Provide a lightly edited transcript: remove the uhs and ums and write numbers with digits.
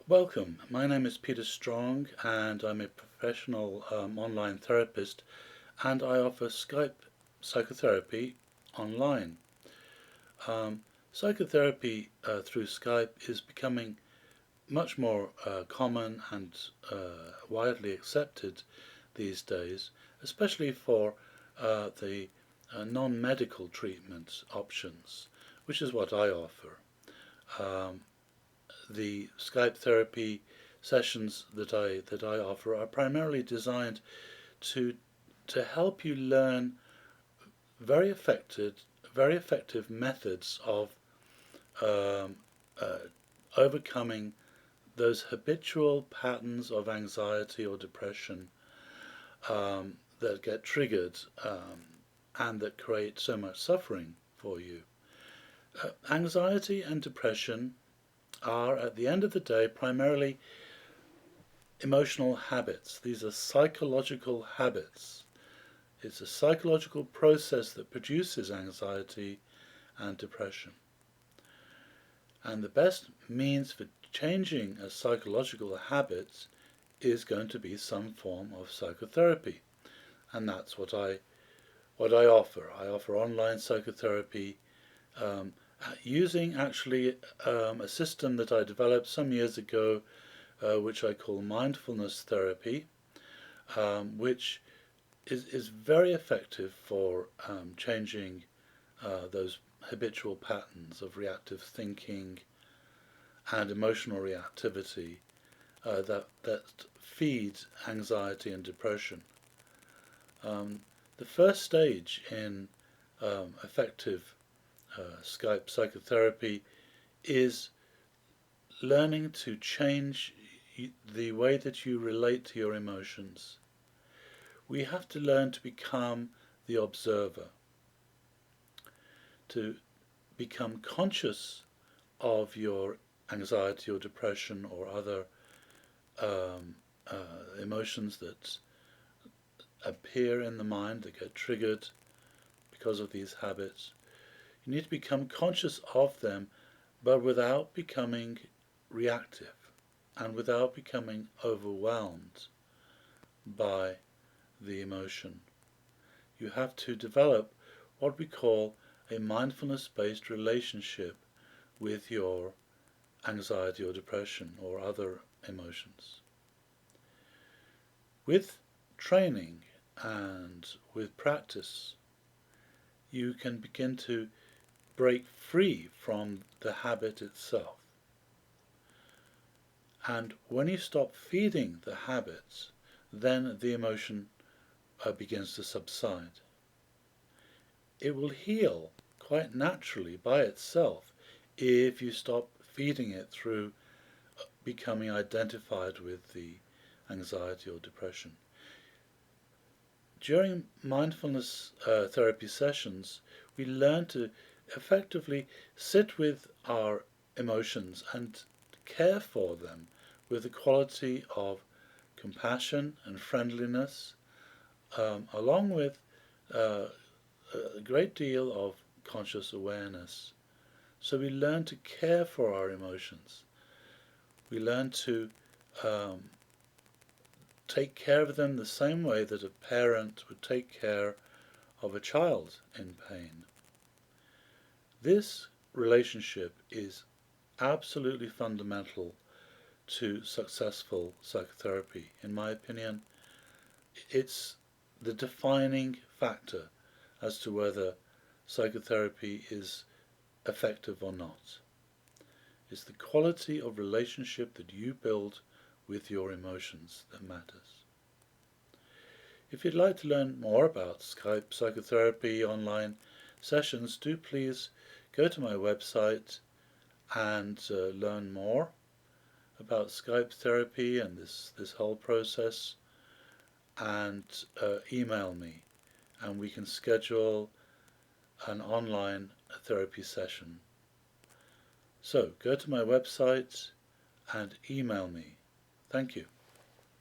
Welcome, my name is Peter Strong and I'm a professional online therapist, and I offer Skype Psychotherapy online. Psychotherapy through Skype is becoming much more common and widely accepted these days, especially for the non-medical treatment options, which is what I offer. Um, the Skype therapy sessions that I offer are primarily designed to help you learn very effective methods of um, uh, overcoming those habitual patterns of anxiety or depression that get triggered and that create so much suffering for you. Anxiety and depression are, at the end of the day, primarily emotional habits. These are psychological habits. It's a psychological process that produces anxiety and depression. And the best means for changing a psychological habit is going to be some form of psychotherapy. And that's what I offer. I offer online psychotherapy um, using actually a system that I developed some years ago, which I call Mindfulness Therapy, which is very effective for changing those habitual patterns of reactive thinking and emotional reactivity that feed anxiety and depression. The first stage in effective Skype psychotherapy is learning to change the way that you relate to your emotions. We have to learn to become the observer, to become conscious of your anxiety or depression or other emotions that appear in the mind that get triggered because of these habits. You need to become conscious of them, but without becoming reactive and without becoming overwhelmed by the emotion. You have to develop what we call a mindfulness-based relationship with your anxiety or depression or other emotions. With training and with practice, you can begin to break free from the habit itself. And when you stop feeding the habits, then the emotion begins to subside. It will heal quite naturally by itself if you stop feeding it through becoming identified with the anxiety or depression. During mindfulness therapy sessions, we learn to effectively sit with our emotions and care for them with a quality of compassion and friendliness, along with a great deal of conscious awareness. So we learn to care for our emotions. We learn to take care of them the same way that a parent would take care of a child in pain. This relationship is absolutely fundamental to successful psychotherapy. In my opinion, it's the defining factor as to whether psychotherapy is effective or not. It's the quality of relationship that you build with your emotions that matters. If you'd like to learn more about Skype Psychotherapy online sessions, do please go to my website and learn more about Skype therapy and this whole process, and email me and we can schedule an online therapy session. So go to my website and email me. Thank you.